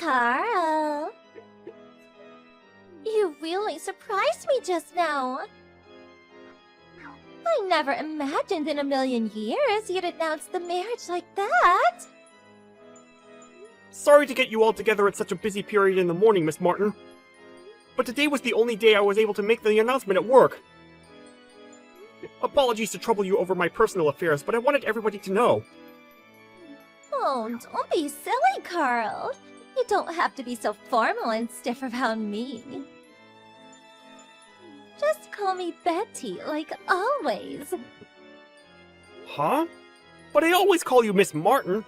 Carl. You really surprised me just now. I never imagined in a million years you'd announce the marriage like that. Sorry to get you all together at such a busy period in the morning, Miss Martin. But today was the only day I was able to make the announcement at work. Apologies to trouble you over my personal affairs, but I wanted everybody to know. Oh, don't be silly, Carl. You don't have to be so formal and stiff around me. Just call me Betty, like always. Huh? But I always call you Miss Martin.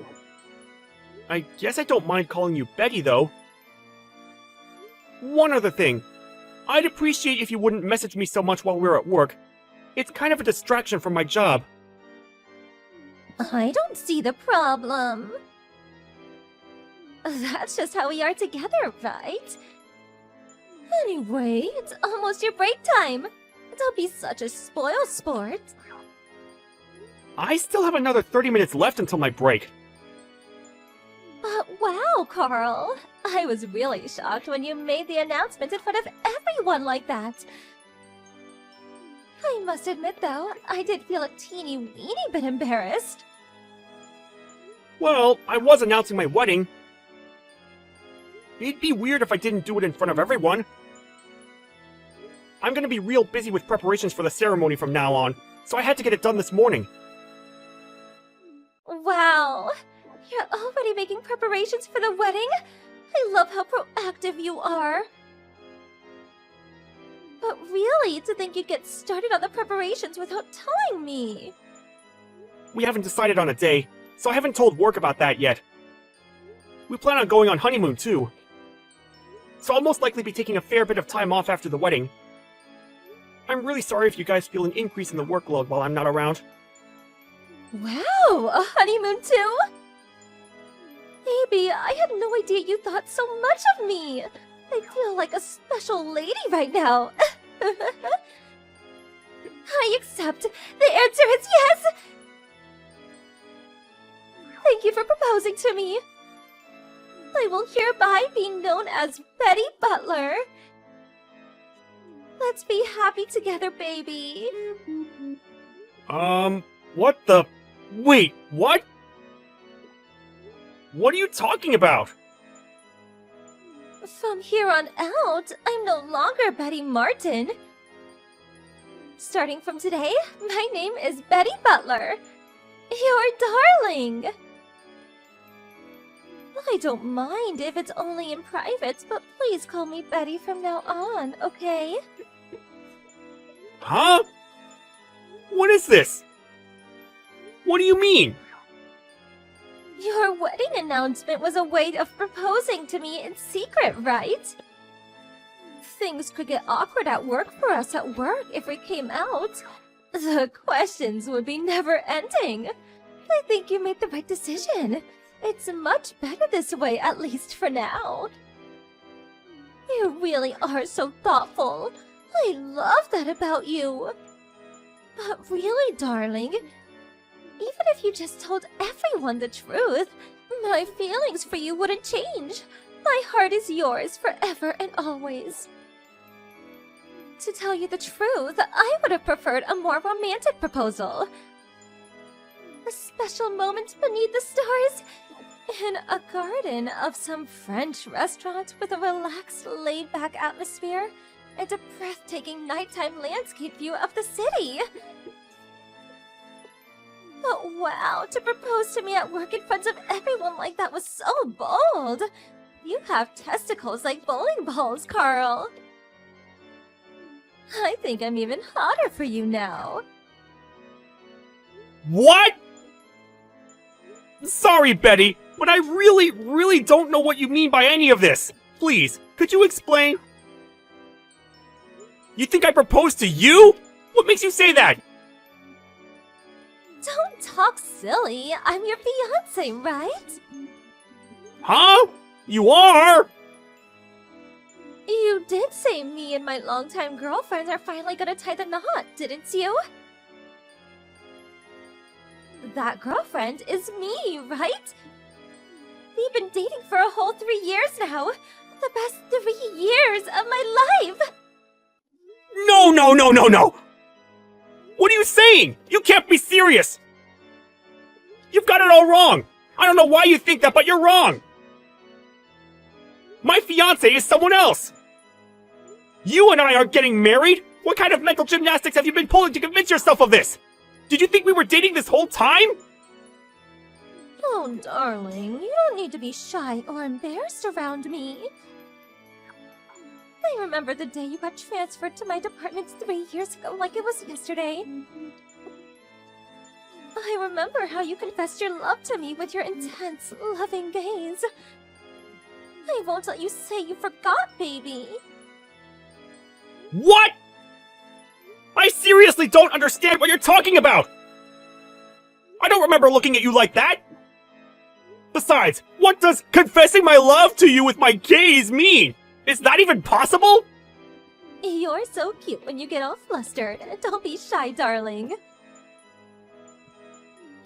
I guess I don't mind calling you Betty, though. One other thing. I'd appreciate if you wouldn't message me so much while we're at work. It's kind of a distraction from my job. I don't see the problem. That's just how we are together, right? Anyway, it's almost your break time. Don't be such a spoil sport. I still have another 30 minutes left until my break. But wow, Carl. I was really shocked when you made the announcement in front of everyone like that. I must admit, though, I did feel a teeny weeny bit embarrassed. Well, I was announcing my wedding. It'd be weird if I didn't do it in front of everyone. I'm gonna be real busy with preparations for the ceremony from now on, so I had to get it done this morning. Wow! You're already making preparations for the wedding? I love how proactive you are. But really, to think you'd get started on the preparations without telling me. We haven't decided on a day, so I haven't told work about that yet. We plan on going on honeymoon, too. So I'll most likely be taking a fair bit of time off after the wedding. I'm really sorry if you guys feel an increase in the workload while I'm not around. Wow, a honeymoon too? Baby, I had no idea you thought so much of me. I feel like a special lady right now. I accept. The answer is yes! Thank you for proposing to me. I will hereby be known as Betty Butler. Let's be happy together, baby. What the... Wait, what? What are you talking about? From here on out, I'm no longer Betty Martin. Starting from today, my name is Betty Butler. Your darling. I don't mind if it's only in private, but please call me Betty from now on, okay? Huh? What is this? What do you mean? Your wedding announcement was a way of proposing to me in secret, right? Things could get awkward at work for us at work if we came out. The questions would be never-ending. I think you made the right decision. It's much better this way, at least for now. You really are so thoughtful. I love that about you. But really, darling, even if you just told everyone the truth, my feelings for you wouldn't change. My heart is yours forever and always. To tell you the truth, I would have preferred a more romantic proposal. A special moment beneath the stars, in a garden of some French restaurant with a relaxed, laid-back atmosphere and a breathtaking nighttime landscape view of the city. But wow, to propose to me at work in front of everyone like that was so bold. You have testicles like bowling balls, Carl. I think I'm even hotter for you now. What? Sorry, Betty, but I really don't know what you mean by any of this. Please, could you explain? You think I proposed to you? What makes you say that? Don't talk silly. I'm your fiancé, right? Huh? You are? You did say me and my longtime girlfriends are finally gonna tie the knot, didn't you? That girlfriend is me, right? We've been dating for a whole 3 3 years now. The best 3 years of my life. No, no, no, no, no! What are you saying? You can't be serious! You've got it all wrong! I don't know why you think that, but you're wrong! My fiancé is someone else! You and I aren't getting married? What kind of mental gymnastics have you been pulling to convince yourself of this? Did you think we were dating this whole time? Oh, darling, you don't need to be shy or embarrassed around me. I remember the day you got transferred to my department 3 years ago like it was yesterday. I remember how you confessed your love to me with your intense, loving gaze. I won't let you say you forgot, baby. What? I seriously don't understand what you're talking about! I don't remember looking at you like that! Besides, what does confessing my love to you with my gaze mean? Is that even possible? You're so cute when you get all flustered. Don't be shy, darling.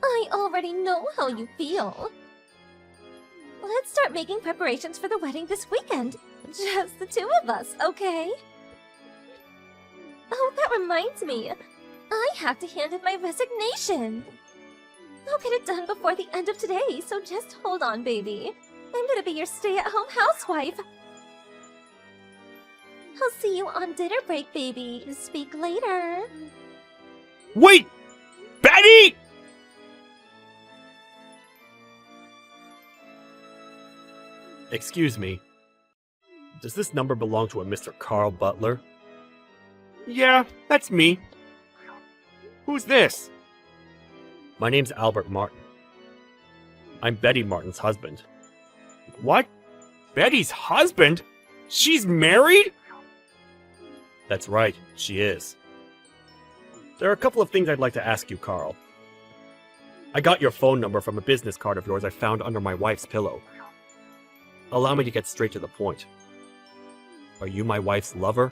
I already know how you feel. Let's start making preparations for the wedding this weekend. Just the two of us, okay? Oh, that reminds me. I have to hand in my resignation. I'll get it done before the end of today, so just hold on, baby. I'm gonna be your stay-at-home housewife. I'll see you on dinner break, baby. Speak later. Wait! Betty! Excuse me. Does this number belong to a Mr. Carl Butler? Yeah, that's me. Who's this? My name's Albert Martin. I'm Betty Martin's husband. What? Betty's husband? She's married? That's right, she is. There are a couple of things I'd like to ask you, Carl. I got your phone number from a business card of yours I found under my wife's pillow. Allow me to get straight to the point. Are you my wife's lover?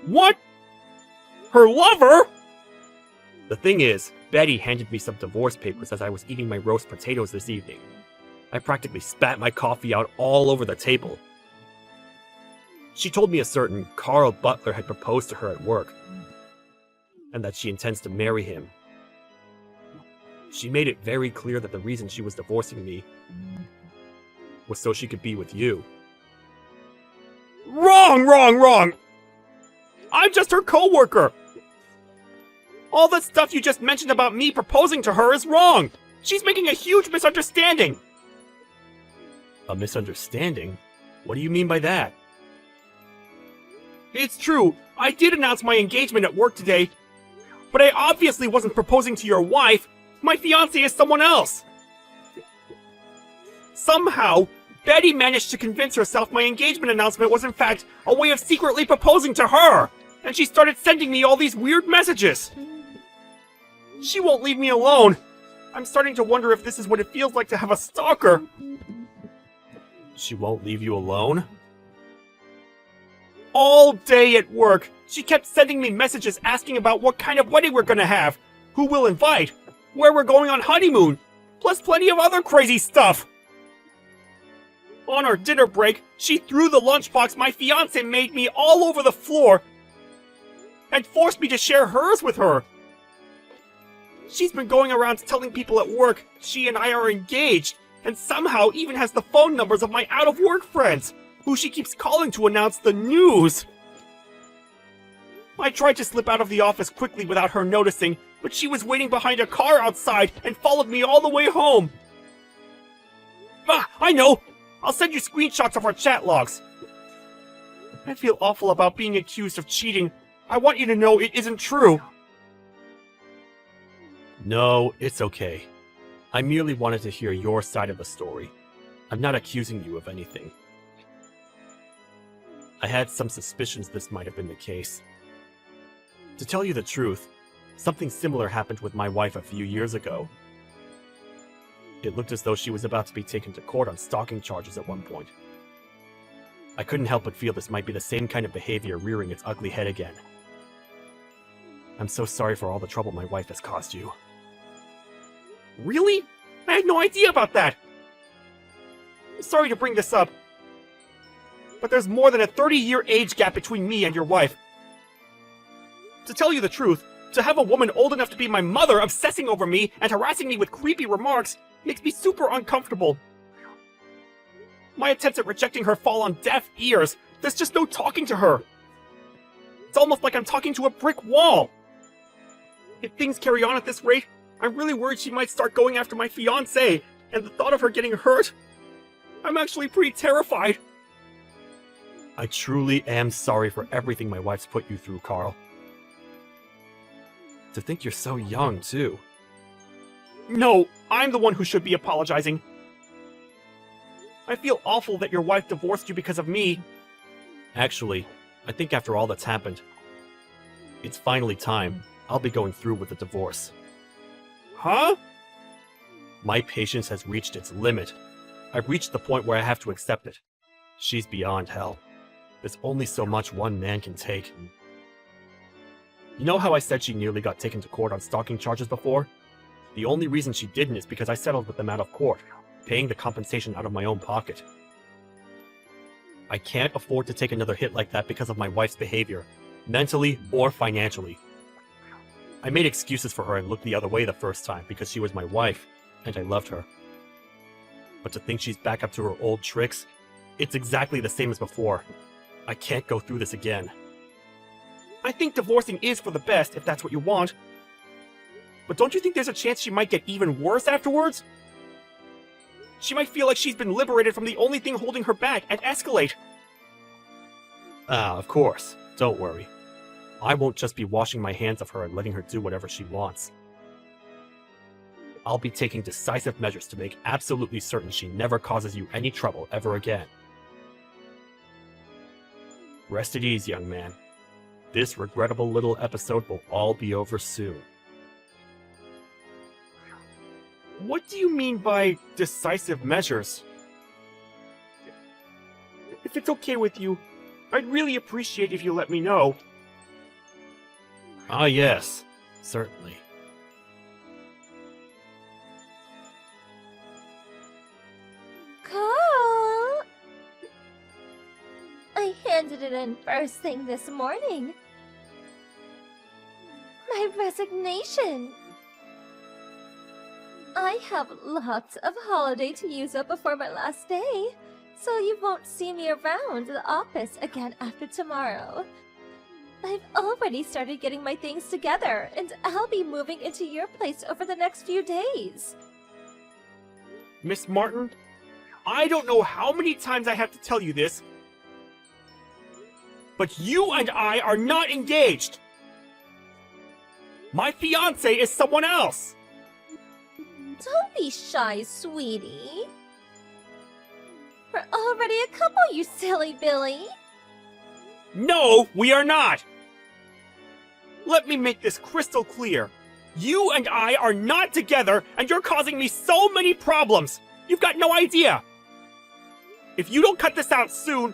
What? Her lover? The thing is, Betty handed me some divorce papers as I was eating my roast potatoes this evening. I practically spat my coffee out all over the table. She told me a certain Carl Butler had proposed to her at work, and that she intends to marry him. She made it very clear that the reason she was divorcing me was so she could be with you. Wrong, wrong, wrong! I'm just her co-worker! All the stuff you just mentioned about me proposing to her is wrong! She's making a huge misunderstanding! A misunderstanding? What do you mean by that? It's true, I did announce my engagement at work today, but I obviously wasn't proposing to your wife. My fiancé is someone else! Somehow, Betty managed to convince herself my engagement announcement was in fact a way of secretly proposing to her, and she started sending me all these weird messages. She won't leave me alone. I'm starting to wonder if this is what it feels like to have a stalker. She won't leave you alone? All day at work, she kept sending me messages asking about what kind of wedding we're gonna have, who we'll invite, where we're going on honeymoon, plus plenty of other crazy stuff. On our dinner break, she threw the lunchbox my fiancé made me all over the floor and forced me to share hers with her. She's been going around telling people at work she and I are engaged, and somehow even has the phone numbers of my out-of-work friends, who she keeps calling to announce the news. I tried to slip out of the office quickly without her noticing, but she was waiting behind a car outside and followed me all the way home. Ah, I know! I'll send you screenshots of our chat logs. I feel awful about being accused of cheating. I want you to know it isn't true. No, it's okay. I merely wanted to hear your side of the story. I'm not accusing you of anything. I had some suspicions this might have been the case. To tell you the truth, something similar happened with my wife a few years ago. It looked as though she was about to be taken to court on stalking charges at one point. I couldn't help but feel this might be the same kind of behavior rearing its ugly head again. I'm so sorry for all the trouble my wife has caused you. Really? I had no idea about that! Sorry to bring this up, but there's more than a 30-year age gap between me and your wife. To tell you the truth, to have a woman old enough to be my mother obsessing over me and harassing me with creepy remarks makes me super uncomfortable. My attempts at rejecting her fall on deaf ears. There's just no talking to her. It's almost like I'm talking to a brick wall. If things carry on at this rate, I'm really worried she might start going after my fiancé, and the thought of her getting hurt, I'm actually pretty terrified. I truly am sorry for everything my wife's put you through, Carl. To think you're so young, too. No, I'm the one who should be apologizing. I feel awful that your wife divorced you because of me. Actually, I think after all that's happened, it's finally time. I'll be going through with the divorce. Huh? My patience has reached its limit. I've reached the point where I have to accept it. She's beyond hell. There's only so much one man can take. You know how I said she nearly got taken to court on stalking charges before? The only reason she didn't is because I settled with them out of court, paying the compensation out of my own pocket. I can't afford to take another hit like that because of my wife's behavior, mentally or financially. I made excuses for her and looked the other way the first time because she was my wife, and I loved her. But to think she's back up to her old tricks, it's exactly the same as before. I can't go through this again. I think divorcing is for the best if that's what you want. But don't you think there's a chance she might get even worse afterwards? She might feel like she's been liberated from the only thing holding her back and escalate. Of course. Don't worry. I won't just be washing my hands of her and letting her do whatever she wants. I'll be taking decisive measures to make absolutely certain she never causes you any trouble ever again. Rest at ease, young man. This regrettable little episode will all be over soon. What do you mean by decisive measures? If it's okay with you, I'd really appreciate if you let me know. Ah, yes, certainly. Carl! I handed it in first thing this morning. My resignation. I have lots of holiday to use up before my last day, so you won't see me around the office again after tomorrow. I've already started getting my things together, and I'll be moving into your place over the next few days. Miss Martin, I don't know how many times I have to tell you this, but you and I are not engaged. My fiancé is someone else. Don't be shy, sweetie. We're already a couple, you silly Billy. No, we are not! Let me make this crystal clear. You and I are not together, and you're causing me so many problems! You've got no idea! If you don't cut this out soon,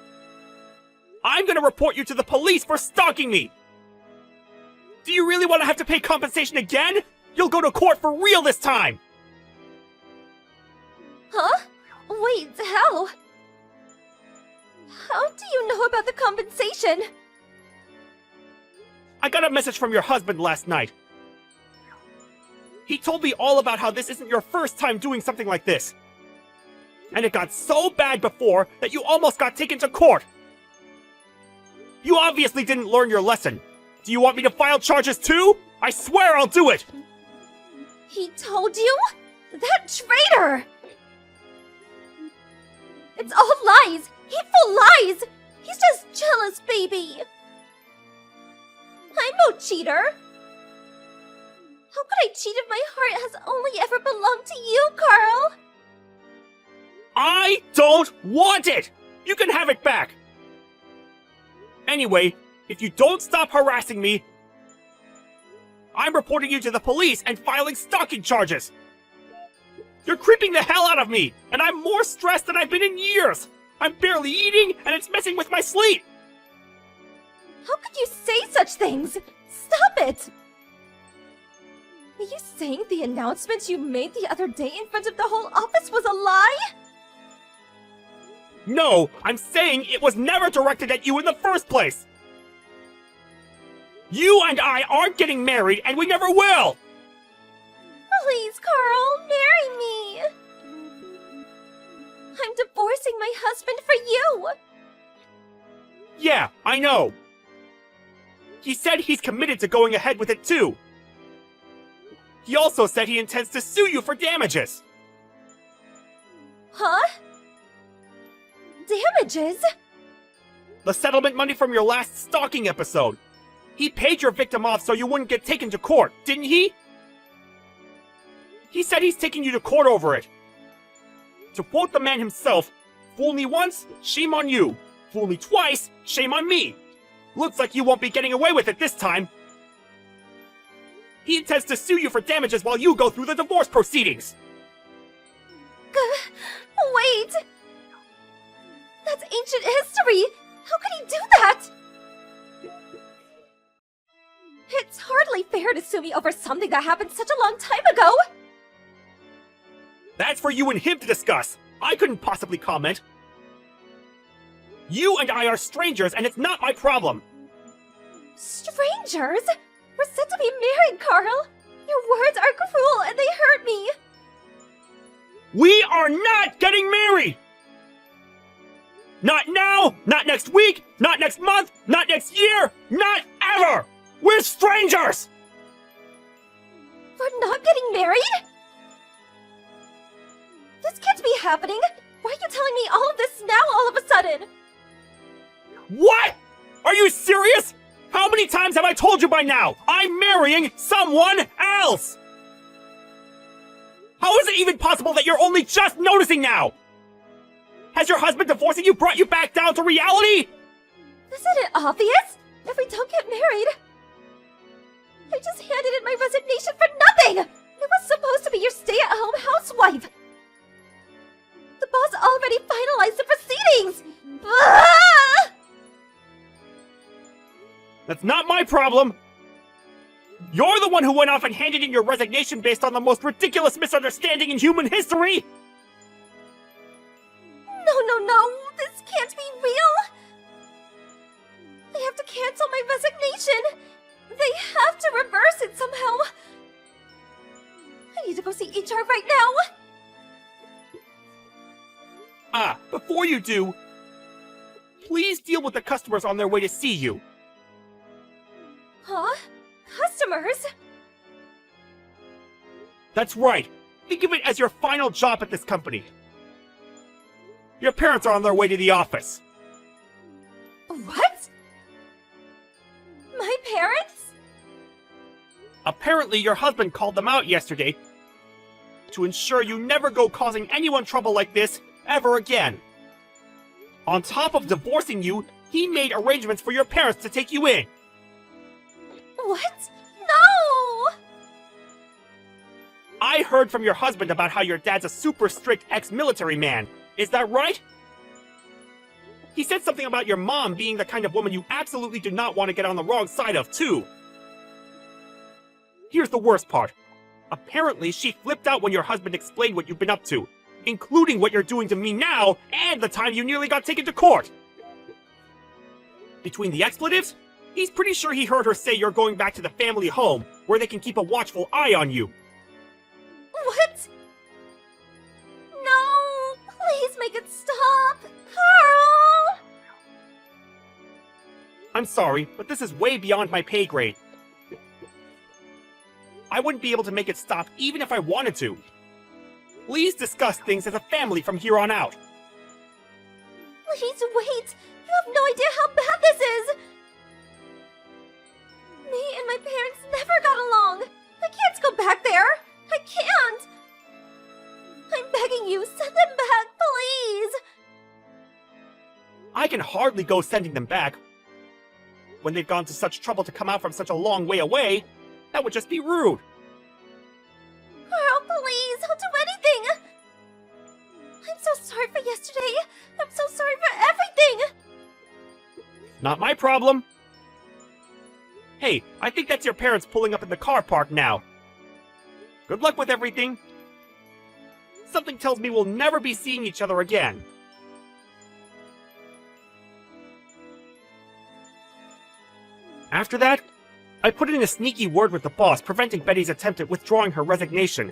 I'm gonna report you to the police for stalking me! Do you really want to have to pay compensation again? You'll go to court for real this time! Huh? Wait, how? How do you know about the compensation? I got a message from your husband last night. He told me all about how this isn't your first time doing something like this. And it got so bad before that you almost got taken to court. You obviously didn't learn your lesson. Do you want me to file charges too? I swear I'll do it! He told you? That traitor! It's all lies! Hateful lies! He's just jealous, baby! I'm no cheater! How could I cheat if my heart has only ever belonged to you, Carl? I don't want it! You can have it back! Anyway, if you don't stop harassing me, I'm reporting you to the police and filing stalking charges! You're creeping the hell out of me, and I'm more stressed than I've been in years! I'm barely eating, and it's messing with my sleep! How could you say such things? Stop it! Are you saying the announcement you made the other day in front of the whole office was a lie? No, I'm saying it was never directed at you in the first place! You and I aren't getting married, and we never will! Please, Carl, marry me! I'm divorcing my husband for you! Yeah, I know. He said he's committed to going ahead with it too. He also said he intends to sue you for damages. Huh? Damages? The settlement money from your last stalking episode. He paid your victim off so you wouldn't get taken to court, didn't he? He said he's taking you to court over it. To quote the man himself, "Fool me once, shame on you. Fool me twice, shame on me. Looks like you won't be getting away with it this time." He intends to sue you for damages while you go through the divorce proceedings. Wait! That's ancient history! How could he do that? It's hardly fair to sue me over something that happened such a long time ago! That's for you and him to discuss. I couldn't possibly comment. You and I are strangers, and it's not my problem. Strangers? We're set to be married, Carl! Your words are cruel and they hurt me! We are not getting married! Not now, not next week, not next month, not next year, not ever! We're strangers! We're not getting married? This can't be happening! Why are you telling me all of this now all of a sudden? What? Are you serious? How many times have I told you by now? I'm marrying someone else! How is it even possible that you're only just noticing now? Has your husband divorcing you brought you back down to reality? Isn't it obvious? If we don't get married... I just handed in my resignation for nothing! I was supposed to be your stay-at-home housewife! The boss already finalized the proceedings! Ah! That's not my problem! You're the one who went off and handed in your resignation based on the most ridiculous misunderstanding in human history! No, this can't be real! They have to cancel my resignation! They have to reverse it somehow! I need to go see HR right now! Before you do, please deal with the customers on their way to see you. Huh? Customers? That's right. Think of it as your final job at this company. Your parents are on their way to the office. What? My parents? Apparently, your husband called them out yesterday to ensure you never go causing anyone trouble like this ever again. On top of divorcing you, he made arrangements for your parents to take you in. What? No! I heard from your husband about how your dad's a super strict ex-military man. Is that right? He said something about your mom being the kind of woman you absolutely do not want to get on the wrong side of, too. Here's the worst part. Apparently, she flipped out when your husband explained what you've been up to, including what you're doing to me now and the time you nearly got taken to court. Between the expletives, he's pretty sure he heard her say you're going back to the family home, where they can keep a watchful eye on you. What? No! Please make it stop! Carl! I'm sorry, but this is way beyond my pay grade. I wouldn't be able to make it stop even if I wanted to. Please discuss things as a family from here on out. Please wait! You have no idea how bad this is! Me and my parents never got along! I can't go back there! I can't! I'm begging you, send them back, please! I can hardly go sending them back. When they've gone to such trouble to come out from such a long way away, that would just be rude. Carl, please, I'll do anything! I'm so sorry for yesterday! I'm so sorry for everything! Not my problem. Hey, I think that's your parents pulling up in the car park now. Good luck with everything. Something tells me we'll never be seeing each other again. After that, I put in a sneaky word with the boss, preventing Betty's attempt at withdrawing her resignation.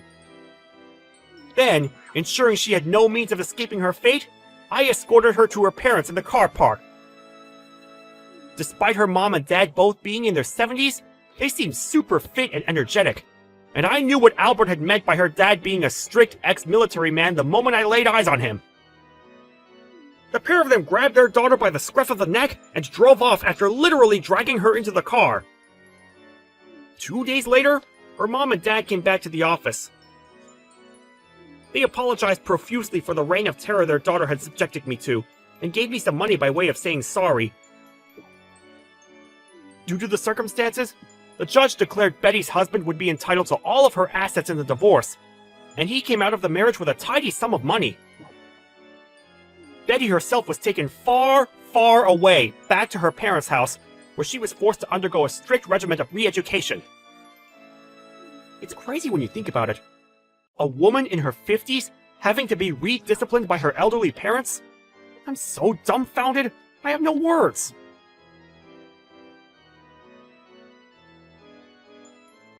Then, ensuring she had no means of escaping her fate, I escorted her to her parents in the car park. Despite her mom and dad both being in their 70s, they seemed super fit and energetic, and I knew what Albert had meant by her dad being a strict ex-military man the moment I laid eyes on him. The pair of them grabbed their daughter by the scruff of the neck and drove off after literally dragging her into the car. 2 days later, her mom and dad came back to the office. They apologized profusely for the reign of terror their daughter had subjected me to, and gave me some money by way of saying sorry. Due to the circumstances, the judge declared Betty's husband would be entitled to all of her assets in the divorce, and he came out of the marriage with a tidy sum of money. Betty herself was taken far, far away, back to her parents' house, where she was forced to undergo a strict regimen of re-education. It's crazy when you think about it. A woman in her 50s having to be re-disciplined by her elderly parents? I'm so dumbfounded, I have no words.